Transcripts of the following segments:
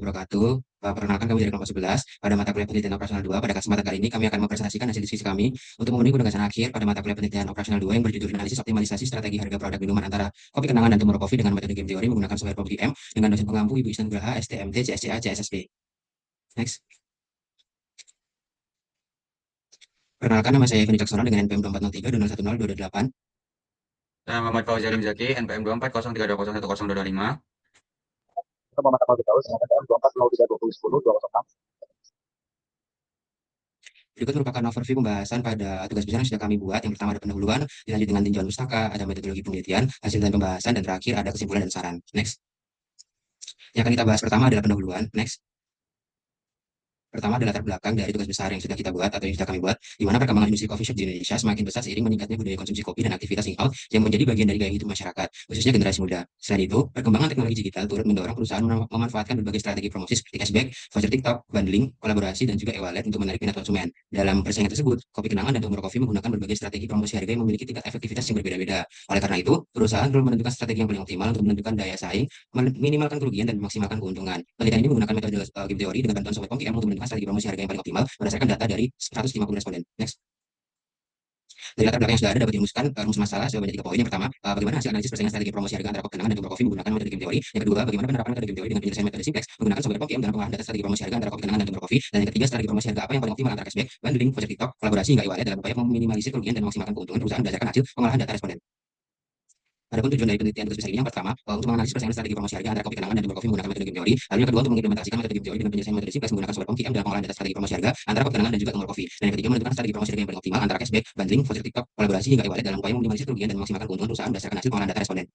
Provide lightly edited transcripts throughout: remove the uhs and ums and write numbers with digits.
wabarakatuh. Perkenalkan kami dari kelompok 11 pada mata kuliah penelitian operasional 2. Pada kesempatan kali ini kami akan mempresentasikan hasil diskusi kami untuk memenuhi penugasan akhir pada mata kuliah penelitian operasional 2 yang berjudul analisis optimalisasi strategi harga produk minuman antara kopi kenangan dan Tomorrow Coffee dengan metode game teori menggunakan software PubGM dengan dosen pengampu Ibu Isnan Graha, STMT, CSCA, CSSB. Next. Perkenalkan, nama saya Feni Caksono dengan NPM 2403 210 Saya Muhammad Fauzi Alim Zaki, NPM 2403201025. Untuk Muhammad Kamal Firdaus, NPM 24032010-206. Berikut merupakan overview pembahasan pada tugas besar yang sudah kami buat. Yang pertama ada pendahuluan, dilanjut dengan tinjauan pustaka, ada metodologi penelitian, hasil dan pembahasan, dan terakhir ada kesimpulan dan saran. Next. Yang akan kita bahas pertama adalah pendahuluan. Next. Pertama adalah latar belakang dari tugas besar yang sudah kita buat atau yang sudah kami buat, di mana perkembangan industri coffee shop di Indonesia semakin pesat seiring meningkatnya budaya konsumsi kopi dan aktivitas in-out yang menjadi bagian dari gaya hidup masyarakat, khususnya generasi muda. Selain itu, perkembangan teknologi digital turut mendorong perusahaan memanfaatkan berbagai strategi promosi seperti cashback, voucher TikTok, bundling, kolaborasi, dan juga e-wallet untuk menarik minat konsumen. Dalam persaingan tersebut, Kopi Kenangan dan Tomorrow Coffee menggunakan berbagai strategi promosi harga yang memiliki tingkat efektivitas yang berbeda-beda. Oleh karena itu, perusahaan perlu menentukan strategi yang paling optimal untuk menentukan daya saing, meminimalkan kerugian, dan memaksimalkan keuntungan. Penelitian ini menggunakan metode game teori dengan bantuan software PubGM untuk menentukan strategi promosi harga yang paling optimal berdasarkan data dari 150 responden. Next. Dari latar belakang yang sudah ada dapat dirumuskan rumus masalah sebanyak 3 poin. Yang pertama, bagaimana hasil analisis persaingan strategi promosi harga antara Kopi Kenangan dan Tomorrow Coffee menggunakan metode game teori. Yang kedua, bagaimana penerapan metode game teori dengan penyelesaian metode simplex menggunakan software PubGM dalam pengolahan data strategi promosi harga antara Kopi Kenangan dan Tomorrow Coffee. Dan yang ketiga, strategi promosi harga apa yang paling optimal antara cashback, bundling, voucher TikTok, kolaborasi hingga e-wallet dalam upaya meminimalisir kerugian dan memaksimalkan keuntungan perusahaan berdasarkan hasil pengolahan data responden. Adapun tujuan dari penelitian tugas besar ini yang pertama, untuk menganalisis persaingan strategi promosi harga antara Kopi Kenangan dan Tomorrow Coffee menggunakan metode game teori. Lalu yang kedua, untuk mengimplementasikan metode game teori dengan penyelesaian metode simplex menggunakan software PubGM dalam pengolahan data strategi promosi harga antara Kopi Kenangan dan juga Tomorrow Coffee. Dan yang ketiga, menentukan strategi promosi harga yang paling optimal antara cashback, bundling, voucher TikTok, kolaborasi hingga e-wallet dalam upaya meminimalisir kerugian dan memaksimalkan keuntungan perusahaan berdasarkan hasil pengolahan data responden.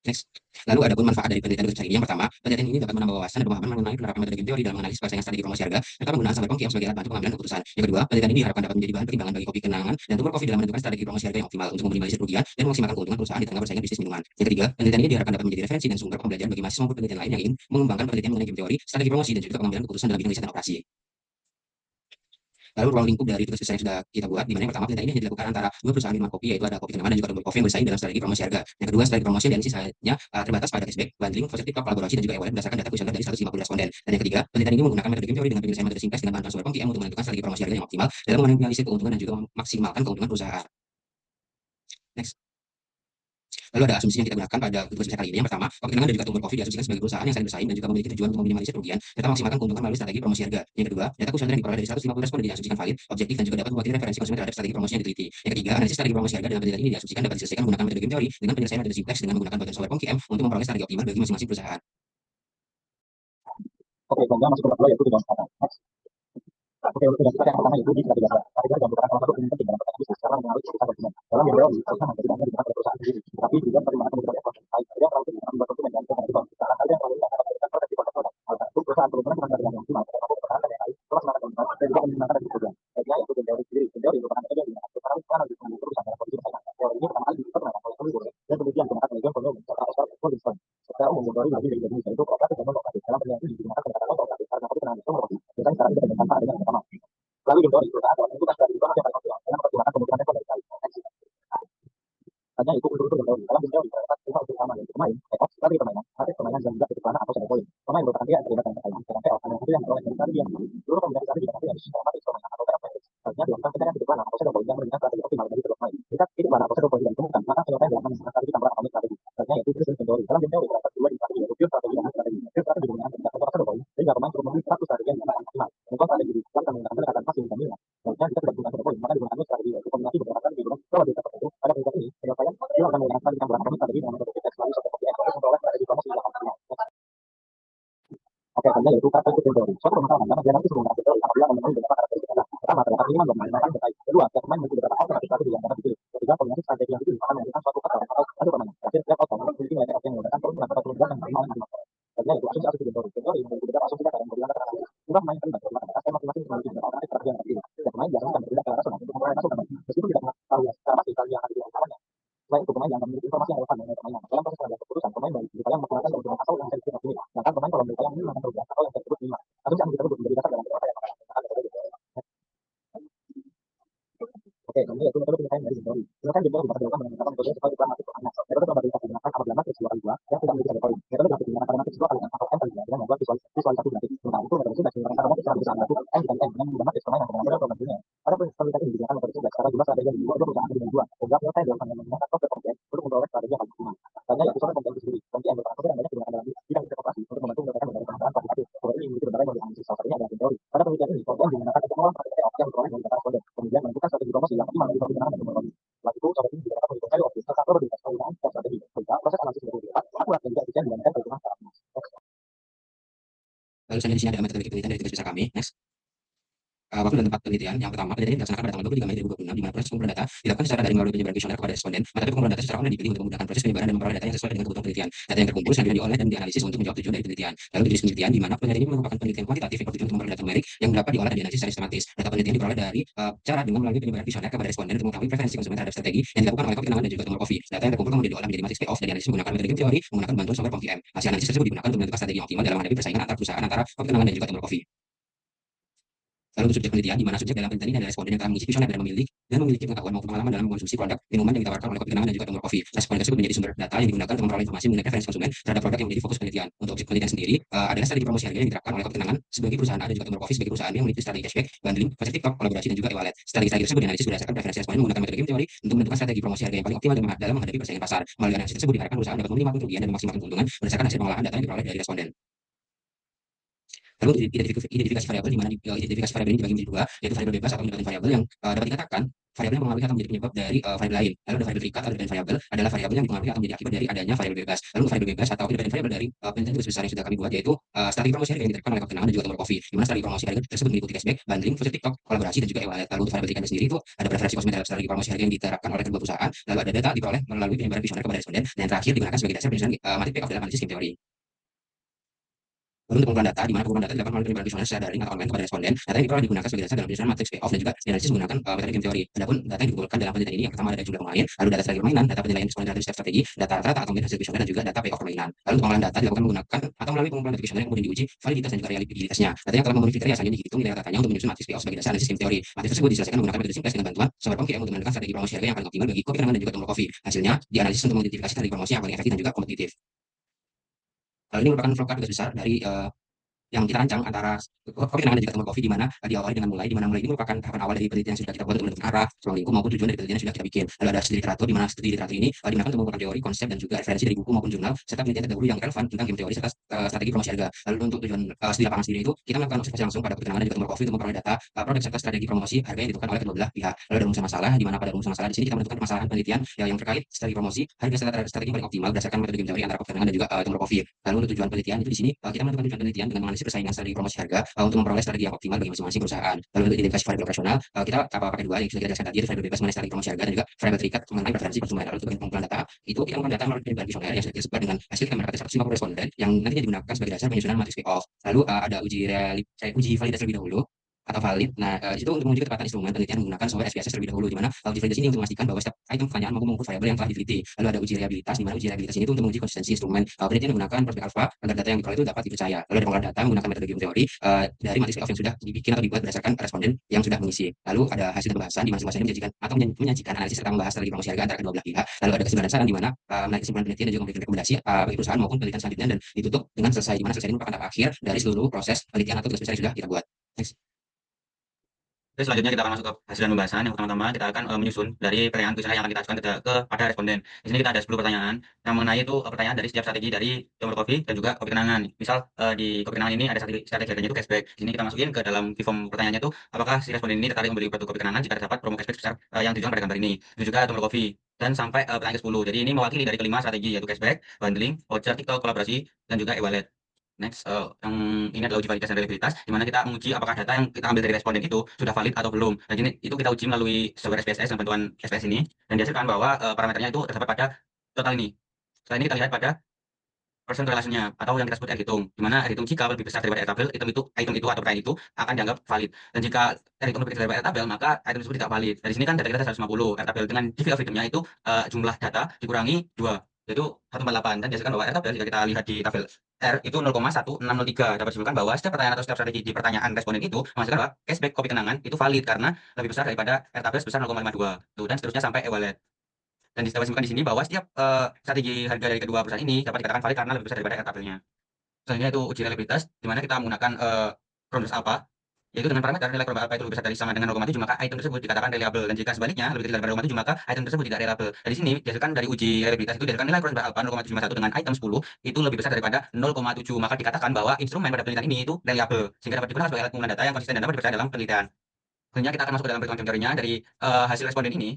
Next. Lalu ada pun manfaat dari penelitian tugas besar ini. Yang pertama, penelitian ini dapat menambah wawasan dan pemahaman mengenai penerapan metode game teori dalam menganalisis persaingan strategi promosi harga serta penggunaan software PubGM sebagai alat bantu pengambilan keputusan. Yang kedua, penelitian ini diharapkan dapat menjadi bahan pertimbangan bagi Kopi Kenangan dan Tomorrow Coffee dalam menentukan strategi promosi harga yang optimal untuk meminimalisir kerugian dan memaksimalkan keuntungan perusahaan di tengah persaingan bisnis minuman. Yang ketiga, penelitian ini diharapkan dapat menjadi referensi dan sumber pembelajaran bagi mahasiswa maupun penelitian lain yang ingin mengembangkan penelitian mengenai game teori, strategi promosi, dan juga pengambilan keputusan dalam bidang riset dan operasi. Lalu ruang lingkup dari tugas besar yang sudah kita buat, di mana yang pertama penelitian ini hanya dilakukan antara dua perusahaan minuman kopi, yaitu ada Kopi Kenangan dan juga Tomorrow Coffee yang bersaing dalam strategi promosi harga. Yang kedua, strategi promosi yang dianalisis hanya terbatas pada cashback, bundling, voucher TikTok, kolaborasi, dan juga e-wallet berdasarkan data kuesioner dari 150 responden. Dan yang ketiga, penelitian ini menggunakan metode game teori dengan penyelesaian metode simplex dengan bantuan software PubGM untuk menentukan strategi promosi harga yang optimal dalam meminimalisir keuntungan dan juga memaksimalkan keuntungan perusahaan. Next. Lalu ada asumsi yang kita gunakan pada tugas besar kali ini. Yang pertama, Kopi Kenangan dan juga Tomorrow Coffee diasumsikan sebagai perusahaan yang saling bersaing dan juga memiliki tujuan untuk meminimalisir kerugian serta memaksimalkan keuntungan melalui strategi promosi harga. Yang kedua, data kuesioner yang diperoleh dari 150 responden diasumsikan valid, objektif, dan juga dapat mewakili referensi konsumen terhadap strategi promosi yang diteliti. Yang ketiga, analisis strategi promosi harga dalam penelitian ini diasumsikan dapat diselesaikan menggunakan metode game teori dengan penyelesaian metode simplex dengan menggunakan bantuan software PubGM untuk memperoleh strategi optimal bagi masing-masing perusahaan. Oke, kemudian masuk ke kedua yaitu tinjauan pustaka. Oke, untuk tugas yang pertama itu di strategi dasar. Strategi dasar merupakan salah satu ilmu penting dalam persaingan bisnis karena mengenai keputusan konsumen. Dalam yang teori, perusahaan tidak hanya digunakan oleh perusahaan sendiri, tapi juga pertimbangan kebutuhan ekonomi. Hal yang terlalu tinggi membuat konsumen dan konsumen juga. Hal yang terlalu rendah dapat memberikan proteksi pada produk. Oleh karena itu, perusahaan perlu benar-benar dengan yang optimal untuk perusahaan dan yang lain, melaksanakan keuntungan dan juga menggunakan dari kerugian. Baiknya yaitu game teori sendiri. Game teori merupakan metode yang digunakan untuk menganalisis pengaruh perusahaan dalam kondisi persaingan. Teori ini pertama kali diperkenalkan oleh Tony Boyle dan kemudian digunakan oleh John Collier serta Oscar Goldstein. Secara umum, game teori bagi dari Indonesia itu kooperatif dan non-kooperatif. Dalam penelitian ini digunakan pendekatan non-kooperatif karena Kopi Kenangan dan Tomorrow Coffee biasanya secara independen tanpa adanya yang pertama. Lalu game teori perusahaan dapat menentukan strategi promosi yang paling optimal dengan mempertimbangkan kebutuhan respon dari saling. Hanya itu unsur-unsur game teori. Dalam game teori terdapat 5 unsur utama yaitu pemain, payoff, strategi permainan, artis permainan, dan juga titik panah atau shadow point. Pemain merupakan pihak yang terlibat dalam persaingan, sedangkan payoff adalah hasil yang diperoleh dari strategi yang dimiliki. Seluruh kombinasi strategi dapat dianalisis secara matriks permainan atau payoff matrix. Selanjutnya dilakukan pencarian titik panah atau shadow point yang menunjukkan strategi optimal bagi kedua pemain. Jika titik panah atau shadow point tidak ditemukan, maka penyelesaian dilakukan menggunakan strategi campuran atomic strategi. Selanjutnya yaitu jenis game teori. Dalam game teori terdapat dua strategi yaitu pure strategi dan strategi. Pure strategi menggunakan pendekatan shadow point sehingga pemain perlu memilih satu strategi yang dianggap optimal. Contoh strategi dilakukan menggunakan pendekatan passing dan minus. Selanjutnya jika tidak digunakan shadow point, maka digunakan strategi yaitu kombinasi beberapa strategi dengan probabilitas tertentu. Pada penelitian ini, penyelesaian dilakukan menggunakan strategi campuran atomic strategi dengan metode simplex melalui software PubGM untuk memperoleh strategi promosi yang optimal. Oke, selanjutnya yaitu karakteristik game teori. Suatu permasalahan dapat dianalisis menggunakan game teori apabila memenuhi beberapa karakteristik dasar. Pertama, terdapat minimal dua pemain bersaing. Kedua, setiap pemain memiliki beberapa alternatif strategi yang dapat dipilih. Ketiga, kombinasi strategi yang dipilih akan menentukan suatu faktor atau satu permainan. Terakhir, setiap outcome memiliki nilai payoff yang menggunakan peruntukan atau peruntukan yang maksimal yang optimal. Selanjutnya yaitu asumsi game teori. Game teori memiliki beberapa asumsi dasar yang berdasarkan analisis. Jumlah pemain terlibat dalam atas dan masing-masing memiliki beberapa alternatif strategi yang terpilih. Setiap pemain diasumsikan bertindak secara rasional untuk memperoleh hasil terbaik. Meskipun tidak mengetahui secara pasti strategi yang akan dipilih lawannya. Selain itu, pemain yang akan memiliki informasi yang relevan mengenai permainan. Dalam proses pengambilan keputusan, pemain baik berupaya memaksimalkan keuntungan atau yang disebut optimal. Sedangkan pemain kalau berupaya meminimalkan kerugian atau yang disebut minimal. Asumsi yang tersebut menjadi dasar dalam beberapa yang akan Oke, kemudian yaitu metode penyelesaian dari game teori. Penyelesaian game teori dapat dilakukan dengan menggunakan metode sesuai ukuran matriks permainan. Metode probabilitas digunakan apabila matriks 2 kali 2 yang tidak memiliki shadow point. Metode grafik digunakan pada matriks 2 kali 6 atau M kali dengan membuat visualisasi grafik. Nah, itu metode sintaksi yang terdapat secara besar satu M dan M dengan menggunakan eksternal yang berbeda programnya. Ada penelitian yang digunakan metode sintaksi karena jumlah strategi yang dibuat dua perusahaan dengan dua. Sehingga penyelesaian dilakukan dengan menggunakan software konten untuk memperoleh strategi yang paling optimal. Karena yaitu software konten itu sendiri. Konten yang merupakan software yang banyak digunakan dalam bidang interpretasi untuk membantu menyelesaikan berbagai permasalahan kuantitatif. Software ini memiliki berbagai model analisis, salah satunya adalah game teori. Pada penelitian ini, konten digunakan untuk mengolah payoff yang diperoleh dari data responden, kemudian menentukan strategi promosi yang optimal bagi pemenangan dan promosi. Setelah itu, software ini juga dapat menghitung value of this serta probabilitas penggunaan setiap strategi. Sehingga proses analisis menjadi lebih cepat, akurat dan juga efisien dibandingkan perhitungan secara manual. Lalu selanjutnya di sini ada metode penelitian dari tugas besar kami. Next. Waktu dan tempat penelitian yang pertama, penelitian ini dilaksanakan pada tanggal 23 Mei 2026, di mana proses pengumpulan data dilakukan secara daring melalui penyebaran kuesioner kepada responden. Materi pengumpulan data secara online dipilih untuk memudahkan proses penyebaran dan memperoleh data yang sesuai dengan kebutuhan penelitian. Data yang terkumpul selanjutnya diolah dan dianalisis untuk menjawab tujuan dari penelitian. Lalu jenis penelitian, di mana penelitian ini merupakan penelitian kuantitatif yang bertujuan untuk memperoleh data numerik yang dapat diolah dan dianalisis secara sistematis. Data penelitian diperoleh dari cara dengan melalui penyebaran kuesioner kepada responden untuk mengetahui preferensi konsumen terhadap strategi yang dilakukan oleh Kopi Kenangan dan juga Tomor Coffee. Data yang terkumpul kemudian diolah menjadi matriks payoff dan dianalisis menggunakan metode game teori menggunakan bantuan software POM-VM. Hasil analisis tersebut digunakan untuk menentukan strategi yang optimal dalam menghadapi persaingan antar perusahaan antara Kopi Kenangan dan juga Tomor Coffee. Lalu untuk subjek penelitian, di mana subjek dalam penelitian ini adalah responden yang telah mengisi kuesioner dan memiliki pengetahuan maupun pengalaman dalam mengkonsumsi produk minuman yang ditawarkan oleh Kopi Kenangan dan juga Tomor Coffee. Responden tersebut menjadi sumber data yang digunakan untuk memperoleh informasi mengenai preferensi konsumen terhadap produk yang menjadi fokus penelitian. Untuk objek penelitian sendiri, adalah strategi promosi harga yang diterapkan oleh Kopi Kenangan sebagai perusahaan A dan juga Tomor Coffee sebagai perusahaan yang memiliki strategi cashback, bundling, voucher TikTok, kolaborasi dan juga e-wallet. Strategi tersebut dianalisis berdasarkan preferensi responden menggunakan metode game teori untuk menentukan strategi promosi harga yang paling optimal dalam menghadapi persaingan pasar. Melalui analisis tersebut diharapkan perusahaan dapat meminimalkan kerugian dan memaksimalkan keuntungan berdasarkan hasil pengolahan data yang diperoleh dari responden. Lalu identifikasi variabel, di mana identifikasi variabel ini dibagi menjadi dua, yaitu variabel bebas atau independen variabel yang dapat dikatakan variabel yang mempengaruhi atau menjadi penyebab dari variabel lain. Lalu ada variabel terikat atau independen variabel adalah variabel yang dipengaruhi atau menjadi akibat dari adanya variabel bebas. Lalu variabel bebas atau independen variabel dari penelitian tugas besar yang sudah kami buat, yaitu strategi promosi harga yang diterapkan oleh Kopi Kenangan dan juga Tomor Coffee, di mana strategi promosi harga tersebut meliputi cashback, bundling, voucher TikTok, kolaborasi dan juga e-wallet. Lalu untuk variabel terikat sendiri itu ada preferensi konsumen terhadap strategi promosi harga yang diterapkan oleh kedua perusahaan. Lalu ada data diperoleh melalui penyebaran kuesioner kepada responden, dan terakhir digunakan sebagai dasar penyusunan materi payoff dalam analisis game teori. Lalu untuk pengumpulan data, di mana pengumpulan data dilakukan melalui penyebaran kuesioner secara daring atau online kepada responden. Data yang diperoleh digunakan sebagai dasar dalam penyusunan matriks payoff dan juga dianalisis menggunakan metode game teori. Adapun data yang dikumpulkan dalam penelitian ini yang pertama ada jumlah pemain, lalu data strategi permainan, data penilaian responden terhadap setiap strategi, data rata-rata atau hasil kuesioner dan juga data payoff permainan. Lalu untuk pengolahan data dilakukan menggunakan atau melalui pengumpulan data kuesioner yang kemudian diuji validitas dan juga reliabilitasnya. Data yang telah memenuhi kriteria selanjutnya dihitung nilai ratanya untuk menyusun matriks payoff sebagai dasar analisis game teori. Matriks tersebut diselesaikan menggunakan metode simplex dengan bantuan software POM-VM untuk menentukan strategi promosi harga yang paling optimal bagi Kopi Kenangan dan juga Tomor Coffee. Hasilnya dianalisis untuk mengidentifikasi strategi promosi yang paling efektif dan juga kompetitif. Lalu ini merupakan flowchart tugas besar dari yang kita rancang antara Kopi Kenangan dan juga Tomor Coffee, di mana diawali dengan mulai, di mana mulai ini merupakan tahapan awal dari penelitian yang sudah kita buat untuk menentukan arah, ruang lingkup maupun tujuan dari penelitian yang sudah kita bikin. Lalu ada studi literatur, di mana studi literatur ini digunakan untuk mengumpulkan teori, konsep dan juga referensi dari buku maupun jurnal serta penelitian terdahulu yang relevan tentang game teori serta strategi promosi harga. Lalu untuk tujuan studi lapangan sendiri itu kita melakukan observasi langsung pada Kopi Kenangan dan juga Tomor Coffee untuk memperoleh data produk serta strategi promosi harga yang ditentukan oleh kedua belah pihak. Lalu ada rumusan masalah, di mana pada rumusan masalah di sini kita menentukan permasalahan penelitian yang terkait strategi promosi harga serta strategi paling optimal berdasarkan metode game teori antara Kopi Kenangan dan juga Tomor Coffee. Lalu untuk tujuan penelitian itu di sini kita menentukan tujuan penelitian dengan menganalisis persaingan strategi promosi harga untuk memperoleh strategi yang optimal bagi masing-masing perusahaan. Lalu untuk identifikasi variabel operasional, kita pakai dua yang sudah kita jelaskan tadi, yaitu variabel bebas mengenai strategi promosi harga dan juga variabel terikat mengenai preferensi konsumen. Lalu untuk pengumpulan data, itu kita menggunakan data melalui penyebaran kuesioner yang sudah tersebar dengan hasil kita mendapatkan 150 responden yang nantinya digunakan sebagai dasar penyusunan matriks payoff. Lalu ada uji validasi terlebih dahulu atau valid. Nah, itu untuk menguji ketepatan instrumen penelitian menggunakan software SPSS terlebih dahulu, di mana uji validasi ini untuk memastikan bahwa setiap item pertanyaan maupun variabel yang telah diteliti. Lalu ada uji reliabilitas, di mana uji reliabilitas ini itu untuk menguji konsistensi instrumen penelitian menggunakan prospek alpha agar data yang diperoleh itu dapat dipercaya. Lalu ada pengolahan data menggunakan metode game teori dari matriks payoff yang sudah dibikin atau dibuat berdasarkan responden yang sudah mengisi. Lalu ada hasil pembahasan, di mana pembahasan ini menjanjikan atau menyajikan analisis serta membahas strategi promosi harga antara kedua belah pihak. Lalu ada kesimpulan saran, di mana menarik kesimpulan penelitian dan juga memberikan rekomendasi bagi perusahaan maupun penelitian selanjutnya, dan ditutup dengan selesai, di mana selesai ini merupakan tahap akhir dari seluruh proses penelitian atau tugas besar yang sudah kita buat. Next. Oke, selanjutnya kita akan masuk ke hasil dan pembahasan. Yang pertama-tama kita akan menyusun dari pertanyaan kuesioner yang akan kita ajukan kepada responden. Di sini kita ada 10 pertanyaan yang mengenai itu pertanyaan dari setiap strategi dari Tomor Coffee dan juga Kopi Kenangan. Misal di Kopi Kenangan ini ada strategi harganya itu cashback. Di sini kita masukin ke dalam form pertanyaannya itu apakah si responden ini tertarik membeli produk Kopi Kenangan jika terdapat promo cashback sebesar yang dijual pada gambar ini. Dan juga Tomor Coffee. Dan sampai pertanyaan ke-10. Jadi ini mewakili dari kelima strategi, yaitu cashback, bundling, voucher TikTok, kolaborasi, dan juga e-wallet. Next, yang ini adalah uji validitas dan reliabilitas, di mana kita menguji apakah data yang kita ambil dari responden itu sudah valid atau belum. Dan ini itu kita uji melalui software SPSS dengan bantuan SPS ini, dan dihasilkan bahwa parameternya itu terdapat pada total ini. Setelah ini kita lihat pada persen relasinya atau yang kita sebut R hitung, di mana R hitung jika lebih besar daripada R tabel, item itu atau pertanyaan itu akan dianggap valid. Dan jika R hitung lebih kecil daripada R tabel, maka item tersebut tidak valid. Dari sini kan data kita 150, R tabel dengan degree of freedom-nya itu jumlah data dikurangi 2, yaitu 148. Dan dihasilkan bahwa R tabel jika kita lihat di tabel R itu 0,1603. Dapat disimpulkan bahwa setiap pertanyaan atau setiap strategi di pertanyaan responden itu menghasilkan bahwa cashback Kopi Kenangan itu valid karena lebih besar daripada R tabel sebesar 0,52. Tuh, dan seterusnya sampai e-wallet. Dan dapat disimpulkan di sini bahwa setiap strategi harga dari kedua perusahaan ini dapat dikatakan valid karena lebih besar daripada R tabelnya. Selanjutnya itu uji reliabilitas, di mana kita menggunakan Cronus alpha, yaitu dengan parameter nilai Cronus alpha itu lebih besar dari sama dengan 0,7, maka item tersebut dikatakan reliable, dan jika sebaliknya lebih kecil daripada 0,7, maka item tersebut tidak reliable. Dan di sini dihasilkan dari uji reliabilitas itu dihasilkan nilai Cronus alpha 0,751 dengan item 10 itu lebih besar daripada 0,7, maka dikatakan bahwa instrumen pada penelitian ini itu reliable, sehingga dapat digunakan sebagai alat pengumpulan data yang konsisten dan dapat dipercaya dalam penelitian. Selanjutnya kita akan masuk ke dalam perhitungan teorinya dari hasil responden ini.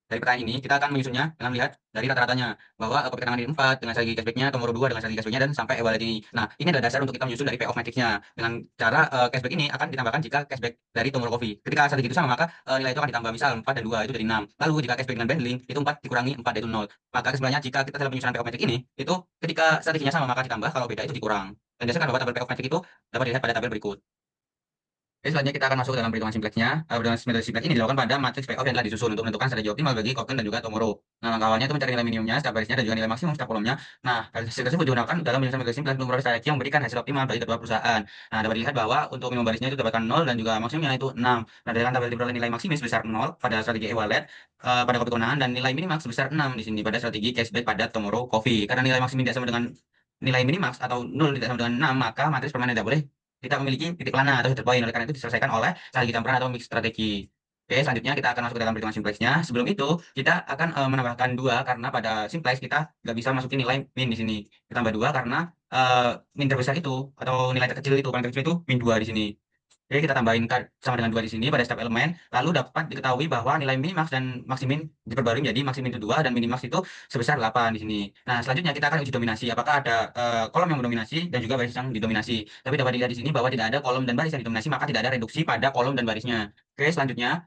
Dari pertanyaan ini, kita akan menyusunnya dengan melihat dari rata-ratanya, bahwa kepercayaan di 4 dengan strategi cashback-nya, Tomorrow 2 dengan strategi cashback-nya, dan sampai evaluasi ini. Nah, ini adalah dasar untuk kita menyusun dari payoff matrix-nya. Dengan cara cashback ini akan ditambahkan jika cashback dari Tomorrow Coffee. Ketika strategi itu sama, maka nilai itu akan ditambah. Misal 4 dan 2 itu jadi 6. Lalu jika cashback dengan bundling, itu 4 dikurangi 4 yaitu 0. Maka kesimpulannya, jika kita dalam penyusunan payoff matrix ini, itu ketika strateginya sama, maka ditambah, kalau beda itu dikurang. Dan biasakan bahwa tabel payoff matrix itu dapat dilihat pada tabel berikut. Oke, selanjutnya kita akan masuk ke dalam perhitungan simplexnya. Perhitungan simplex ini dilakukan pada matriks payoff yang telah disusun untuk menentukan strategi optimal bagi Kopken dan juga Tomorrow. Nah, langkah awalnya itu mencari nilai minimumnya, setiap barisnya, dan juga nilai maksimum setiap kolomnya. Nah, hasil tersebut digunakan dalam menyusun matriks simplex untuk memperoleh strategi yang memberikan hasil optimal bagi kedua perusahaan. Nah, dapat dilihat bahwa untuk minimum barisnya itu dapatkan 0 dan juga maksimumnya itu 6. Nah, dengan tabel diperoleh nilai maksimis sebesar 0 pada strategi e-wallet pada kopi kewenangan, dan nilai minimax sebesar 6 di sini pada strategi cashback pada Tomorrow Coffee. Karena nilai maksimum tidak sama dengan nilai minimax atau 0 tidak sama dengan 6, maka matriks permanen tidak boleh kita memiliki titik mana atau titik poin. Oleh karena itu diselesaikan oleh strategi campuran atau mix strategi. Oke, selanjutnya kita akan masuk ke dalam perhitungan simplexnya. Sebelum itu, kita akan menambahkan 2 karena pada simplex kita nggak bisa masukin nilai min di sini. Kita tambah 2 karena min terbesar itu atau nilai terkecil itu paling terkecil itu min 2 di sini. Jadi kita tambahin sama dengan 2 di sini pada setiap elemen, lalu dapat diketahui bahwa nilai minimax dan maksimin diperbarui menjadi maksimin itu 2 dan minimax itu sebesar 8 di sini. Nah, selanjutnya kita akan uji dominasi. Apakah ada kolom yang mendominasi dan juga baris yang didominasi. Tapi dapat dilihat di sini bahwa tidak ada kolom dan baris yang didominasi, maka tidak ada reduksi pada kolom dan barisnya. Oke, selanjutnya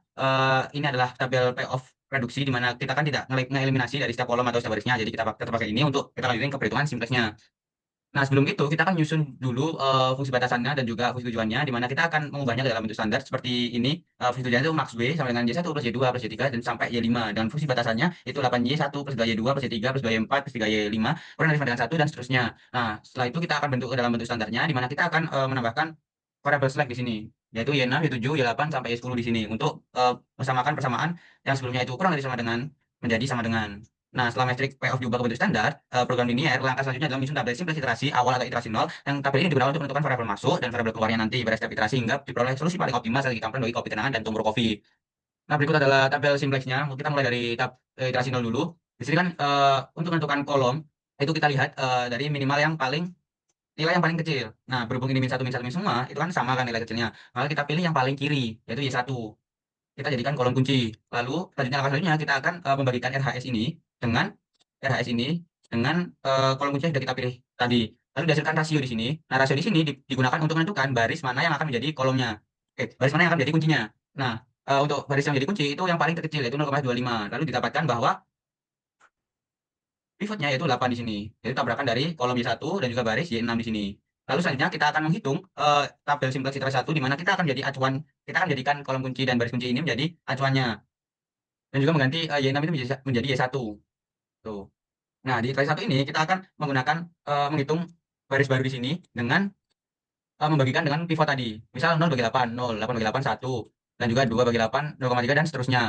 ini adalah tabel payoff reduksi, di mana kita kan tidak ngeeliminasi dari setiap kolom atau setiap barisnya. Jadi kita tetap pakai ini untuk kita lanjutin ke perhitungan simplexnya. Nah, sebelum itu kita akan nyusun dulu fungsi batasannya dan juga fungsi tujuannya, di mana kita akan mengubahnya ke dalam bentuk standar seperti ini. Fungsi tujuannya itu max B sama dengan Y1 plus Y2 plus Y3 dan sampai Y5. Dan fungsi batasannya itu 8Y1 plus 2Y2 plus Y3 plus 2Y4 plus 3Y5 kurang dari sama dengan 1 dan seterusnya. Nah, setelah itu kita akan bentuk ke dalam bentuk standarnya, di mana kita akan menambahkan variable select di sini, yaitu Y6, Y7, Y8 sampai Y10 di sini untuk mensamakan persamaan yang sebelumnya itu kurang dari sama dengan menjadi sama dengan. Nah, setelah metrik payoff diubah ke bentuk standar, program linear, langkah selanjutnya adalah menyusun tabel simplex iterasi awal atau iterasi 0, yang tabel ini digunakan untuk menentukan variabel masuk dan variabel keluarnya nanti pada setiap iterasi hingga diperoleh solusi paling optimal strategi campuran bagi kopi tenangan dan Tomorrow Coffee. Nah, berikut adalah tabel simplexnya. Kita mulai dari iterasi 0 dulu. Di sini kan untuk menentukan kolom, itu kita lihat dari minimal yang paling nilai yang paling kecil. Nah, berhubung ini min 1, min semua, itu kan sama kan nilai kecilnya. Maka kita pilih yang paling kiri, yaitu Y1. Kita jadikan kolom kunci. Lalu, langkah selanjutnya kita akan membagikan RHS ini dengan kolom kunci yang sudah kita pilih tadi. Lalu dihasilkan rasio di sini. Nah, rasio di sini digunakan untuk menentukan baris mana yang akan menjadi kolomnya. Oke, baris mana yang akan menjadi kuncinya. Nah, untuk baris yang menjadi kunci itu yang paling terkecil, yaitu 0,25. Lalu didapatkan bahwa pivotnya yaitu 8 di sini. Jadi tabrakan dari kolom Y1 dan juga baris Y6 di sini. Lalu selanjutnya kita akan menghitung tabel simplex iterasi 1, di mana kita akan jadi acuan, kita akan jadikan kolom kunci dan baris kunci ini menjadi acuannya. Dan juga mengganti Y6 itu menjadi Y1. Tuh. Nah, di iterasi 1 ini kita akan menggunakan menghitung baris baru di sini dengan membagikan dengan pivot tadi. Misal 0 bagi 8, 0, 8 bagi 8, 1. Dan juga 2 bagi 8, 0,3 dan seterusnya.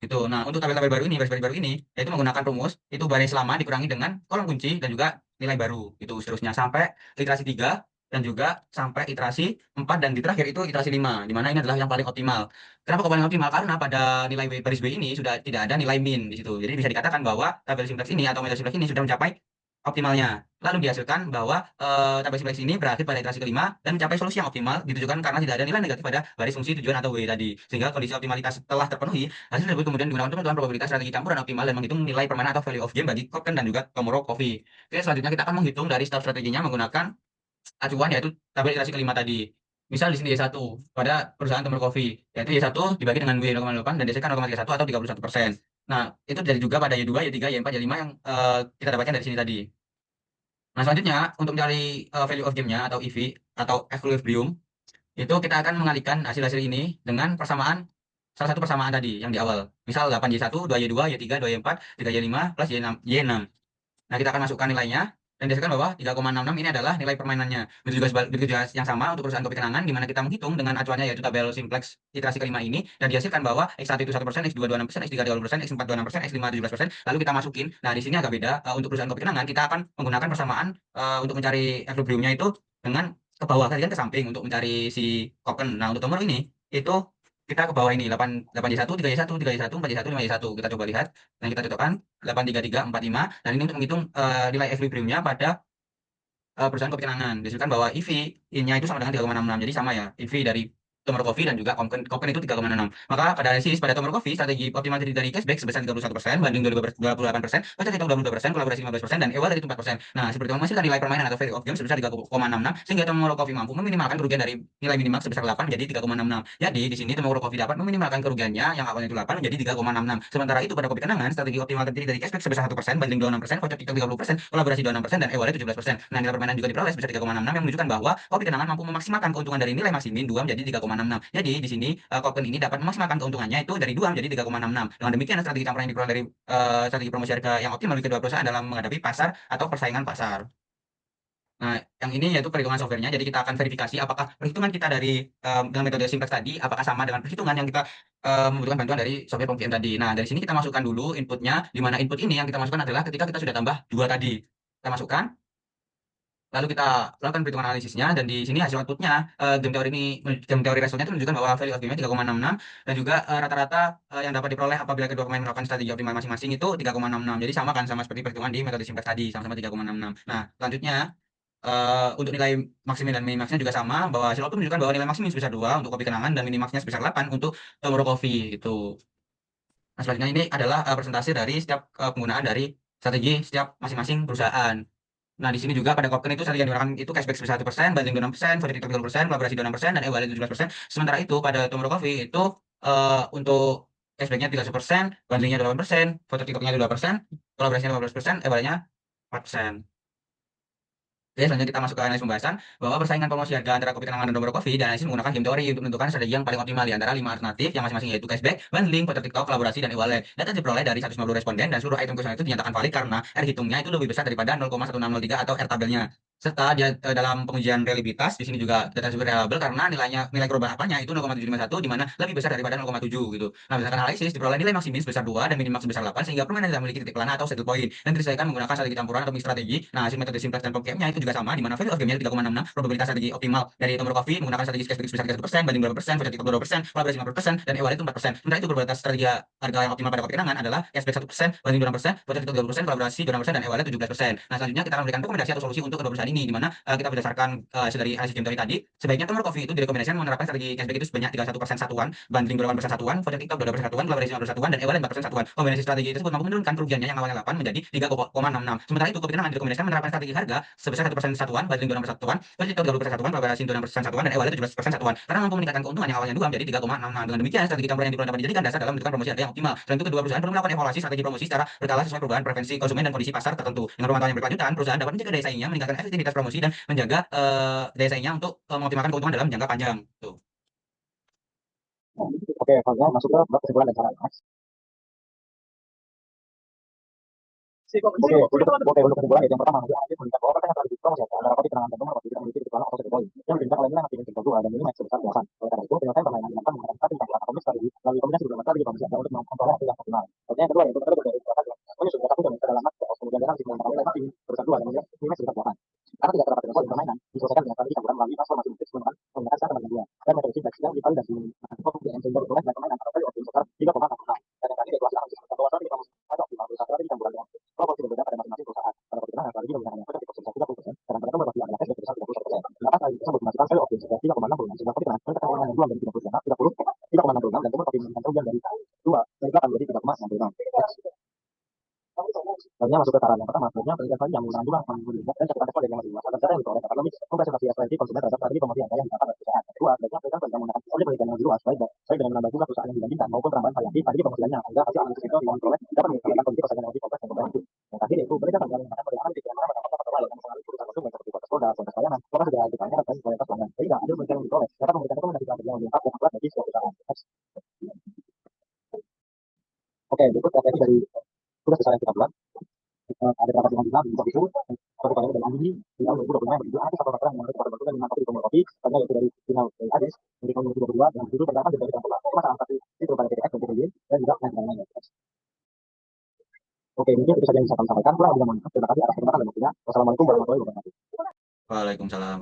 Itu. Nah, untuk tabel-tabel baru ini, baris-baris baru ini, yaitu menggunakan rumus, itu baris lama dikurangi dengan kolom kunci dan juga nilai baru. Itu seterusnya sampai iterasi 3 dan juga sampai iterasi 4 dan di terakhir itu iterasi 5, di mana ini adalah yang paling optimal. Kenapa kok paling optimal? Karena pada nilai baris B ini sudah tidak ada nilai min di situ. Jadi bisa dikatakan bahwa tabel simplex ini atau metode simplex ini sudah mencapai optimalnya. Lalu dihasilkan bahwa tabel simplex ini berakhir pada iterasi kelima dan mencapai solusi yang optimal ditujukan karena tidak ada nilai negatif pada baris fungsi tujuan atau W tadi. Sehingga kondisi optimalitas telah terpenuhi, hasil tersebut kemudian digunakan untuk menentukan probabilitas strategi campuran optimal dan menghitung nilai permanen atau value of game bagi Kopken dan juga Tomorrow Coffee. Oke, selanjutnya kita akan menghitung dari start strateginya menggunakan acuan yaitu tabel iterasi kelima tadi. Misal di sini Y1 pada perusahaan Tomorrow Coffee, yaitu Y1 dibagi dengan W 0,8 dan dihasilkan 0,31 atau 31%. Nah, itu terjadi juga pada Y2, Y3, Y4, Y5 yang kita dapatkan dari sini tadi. Nah, selanjutnya untuk mencari value of game-nya atau EV atau equilibrium, itu kita akan mengalihkan hasil-hasil ini dengan persamaan salah satu persamaan tadi yang di awal. Misal 8Y1, 2Y2, Y3, 2Y4, 3Y5 plus Y6. Nah, kita akan masukkan nilainya dan dihasilkan bahwa 3,66 ini adalah nilai permainannya. Begitu juga yang sama untuk perusahaan kopi kenangan, di mana kita menghitung dengan acuannya yaitu tabel simplex iterasi kelima ini, dan dihasilkan bahwa X1 itu 1%, X2 26%, X3 30%, X4 26%, X5 17%, lalu kita masukin. Nah, di sini agak beda. Untuk perusahaan kopi kenangan, kita akan menggunakan persamaan untuk mencari equilibriumnya itu dengan ke bawah tadi kan ke samping untuk mencari si token. Nah, untuk nomor ini itu kita ke bawah ini 8Y1 3Y1 3Y1 4Y1 5Y1. Kita coba lihat. Nah, kita cocokkan 83345, dan ini untuk menghitung nilai equilibriumnya pada perusahaan kopi kenangan. Disebutkan bahwa EV-nya itu sama dengan 3,66. Jadi sama ya, EV dari Tomorrow Coffee dan juga Koken itu 3,66. Maka pada analisis pada Tomorrow Coffee, strategi optimal dari cashback sebesar 31% banding 28%, voucher itu 22%, kolaborasi 15%, dan EWA dari 4%. Nah, seperti menghasilkan nilai permainan atau value of game sebesar 3,66, sehingga Tomorrow Coffee mampu meminimalkan kerugian dari nilai minimal sebesar 8 menjadi 3,66. Jadi di sini Tomorrow Coffee dapat meminimalkan kerugiannya yang awalnya itu 8 menjadi 3,66. Sementara itu pada kopi kenangan, strategi optimal terdiri dari cashback sebesar 1% banding 26%, voucher TikTok 30%, kolaborasi 26%, dan EWA 17%. Nah, nilai permainan juga diperoleh sebesar 3,66 yang menunjukkan bahwa kopi kenangan mampu memaksimalkan keuntungan dari nilai maksimin 2 menjadi 3,66. Jadi di sini Koken ini dapat memaksimalkan keuntungannya itu dari 2 menjadi 3,66. Dengan demikian strategi campuran yang diperoleh dari strategi promosi harga yang optimal bagi kedua perusahaan dalam menghadapi pasar atau persaingan pasar. Nah, yang ini yaitu perhitungan softwarenya. Jadi kita akan verifikasi apakah perhitungan kita dari dengan metode simplex tadi apakah sama dengan perhitungan yang kita membutuhkan bantuan dari software POM tadi. Nah, dari sini kita masukkan dulu inputnya, di mana input ini yang kita masukkan adalah ketika kita sudah tambah 2 tadi. Kita masukkan, lalu kita lakukan perhitungan analisisnya, dan di sini hasil outputnya game teori responnya itu menunjukkan bahwa value of game-nya 3,66, dan juga rata-rata yang dapat diperoleh apabila kedua pemain melakukan strategi optimal masing-masing itu 3,66. Jadi sama kan, sama seperti perhitungan di metode simplex tadi, sama-sama 3,66. Nah, selanjutnya untuk nilai maksimin dan minimaxnya juga sama, bahwa hasil output menunjukkan bahwa nilai maksimin sebesar 2 untuk kopi kenangan dan minimaxnya sebesar 8 untuk Tomorrow Coffee itu. Nah, selanjutnya ini adalah presentasi dari setiap penggunaan dari strategi setiap masing-masing perusahaan. Nah, di sini juga pada Koken itu strategi yang digunakan itu cashback sebesar 1%, banding 26%, voucher TikTok 30%, kolaborasi 26%, dan e-wallet 17%. Sementara itu pada Tomorrow Coffee itu untuk cashbacknya 30%, bandingnya 8%, voucher TikToknya 2%, kolaborasinya 15%, e-walletnya 4%. Oke, selanjutnya kita masuk ke analisis pembahasan bahwa persaingan promosi harga antara kopi kenangan dan Tomorrow Coffee, dan analisis menggunakan game teori untuk menentukan strategi yang paling optimal di antara 5 alternatif yang masing-masing, yaitu cashback, bundling, voucher TikTok, kolaborasi, dan e-wallet. Data diperoleh dari 150 responden, dan seluruh item kuesioner itu dinyatakan valid karena R hitungnya itu lebih besar daripada 0,1603 atau R tabelnya. Serta dia, dalam pengujian reliabilitas di sini juga data tersebut reliable karena nilai global apanya itu 0,751, di mana lebih besar daripada 0,7 gitu. Nah, berdasarkan analisis diperoleh nilai maksimin sebesar 2 dan minimax sebesar 8, sehingga permainan tidak memiliki titik pelana atau saddle point, dan diselesaikan menggunakan strategi campuran atau mix strategi. Nah, hasil metode simplex dan POM-nya itu juga sama, di mana value of game-nya 3,66, probabilitas strategi optimal dari Tomorrow Coffee menggunakan strategi cashback sebesar 30%, banding 2%, voucher TikTok 2%, kolaborasi 5%, dan e-wallet itu 4%. Sementara itu probabilitas strategi harga yang optimal pada kopi kenangan adalah cashback 1%, banding 2%, voucher TikTok 20%, kolaborasi 2%, dan e-wallet 17%. Nah, selanjutnya kita akan memberikan rekomendasi atau solusi untuk kedua perusahaan ini, di mana kita berdasarkan hasil dari analisis game tadi, sebaiknya Tomorrow Coffee itu direkomendasikan menerapkan strategi cashback itu sebanyak 31% satuan, banding 28% satuan, voucher TikTok 2% satuan, kolaborasi 5% satuan, dan e-wallet 4% satuan. Kombinasi strategi tersebut mampu menurunkan kerugiannya yang awalnya 8 menjadi 3,66. Sementara itu kopi kenangan direkomendasikan menerapkan strategi harga sebesar 1% satuan, banding 26% satuan, voucher TikTok 30% satuan, kolaborasi 26% satuan, dan e-wallet 17% satuan, karena mampu meningkatkan keuntungan yang awalnya 2 menjadi 3,66. Dengan demikian strategi campuran yang dapat dijadikan dasar dalam menentukan promosi harga yang optimal. Selain itu, kedua perusahaan perlu melakukan evaluasi strategi promosi secara berkala sesuai perubahan preferensi konsumen dan kondisi pasar tertentu. Dengan pemantauan yang berkelanjutan, perusahaan dapat menjaga daya saingnya, meningkatkan efektivitas promosi, dan menjaga daya saingnya untuk mengoptimalkan keuntungan dalam jangka panjang. Tuh. Oke, kalau masuk ke kesimpulan dan saran. Untuk kesimpulan itu yang pertama, dia melihat bahwa pertanyaan strategi promosi antara kopi kenangan dan Tomorrow Coffee tidak memiliki titik pelana atau saddle point yang diminta oleh nilai maksimin tingkat 2 dan minimax sebesar 8. Oleh karena itu, penyelesaian permainan dilakukan menggunakan strategi campuran atau mix strategi melalui kombinasi beberapa strategi promosi harga untuk memperoleh hasil yang optimal. Kemudian yang kedua yaitu metode dari menyusun data dan kedalaman kemudian dari analisis antara nilai maksimin sebesar 2 dan minimax sebesar 8. Karena tidak terdapat poin permainan, diselesaikan dengan strategi campuran melalui transformasi matrix menggunakan skala pembagian 2 dan metode simplex yang divalidasi menggunakan sehingga diperoleh nilai permainan atau value of game sebesar 3,66. Dan yang terakhir yaitu hasil analisis bahwa strategi promosi harga optimal berusaha strategi campuran yang proporsi berbeda pada masing-masing perusahaan. Pada kopi kenangan strategi menggunakan yang voucher TikTok sebesar 30%, sedangkan pada Tomorrow Coffee adalah cashback sebesar 30%. Kenapa strategi tersebut menghasilkan value of game sebesar 3,66 sehingga kopi kenangan mencapai yang 2 menjadi 3,66 dan Tomorrow Coffee mencapai kerugian dari 2 dari 8 menjadi 3,66. Selanjutnya masuk ke saran yang pertama, sebenarnya penelitian strategi yang menggunakan jumlah dan catatan responden yang masih luas agar data yang diperoleh dapat lebih mempresentasi ekspresi konsumen terhadap strategi promosi harga yang dilakukan oleh perusahaan. Kedua, sebaiknya perusahaan yang menggunakan objek penelitian yang lebih luas, baik dengan menambah jumlah perusahaan yang dibandingkan maupun penambahan variasi strategi promosi lainnya, agar hasil analisis itu yang diperoleh dapat menghasilkan kondisi persaingan yang lebih kompleks dan berkelanjutan. Yang terakhir yaitu berbeda dengan menggunakan model analitik yang mana faktor-faktor lain yang mempengaruhi keputusan konsumen seperti batas modal, kualitas layanan, lokasi kelanjutannya, dan kualitas pelanggan. Sehingga hasil penelitian yang diperoleh dapat memberikan rekomendasi strategi yang lebih lengkap dan akurat bagi sebuah perusahaan. Oke, berikut referensi dari tugas besar yang kita buat. Ada beberapa dengan jurnal di buku itu Pertukarannya dari Andi di tahun 2025 yang berjudul Ada Satu Fakta yang menarik kepada Batu dan lima topik di Kopi, karena yaitu dari final dari Adis dari tahun 2022 yang berjudul Pendapat dari Masalah Satu itu kepada PTS dan PTY dan juga lain-lainnya. Oke, mungkin itu saja yang bisa kami sampaikan. Kurang lebih mohon maaf. Terima kasih atas kesempatan dan waktunya. Wassalamualaikum warahmatullahi wabarakatuh. Waalaikumsalam.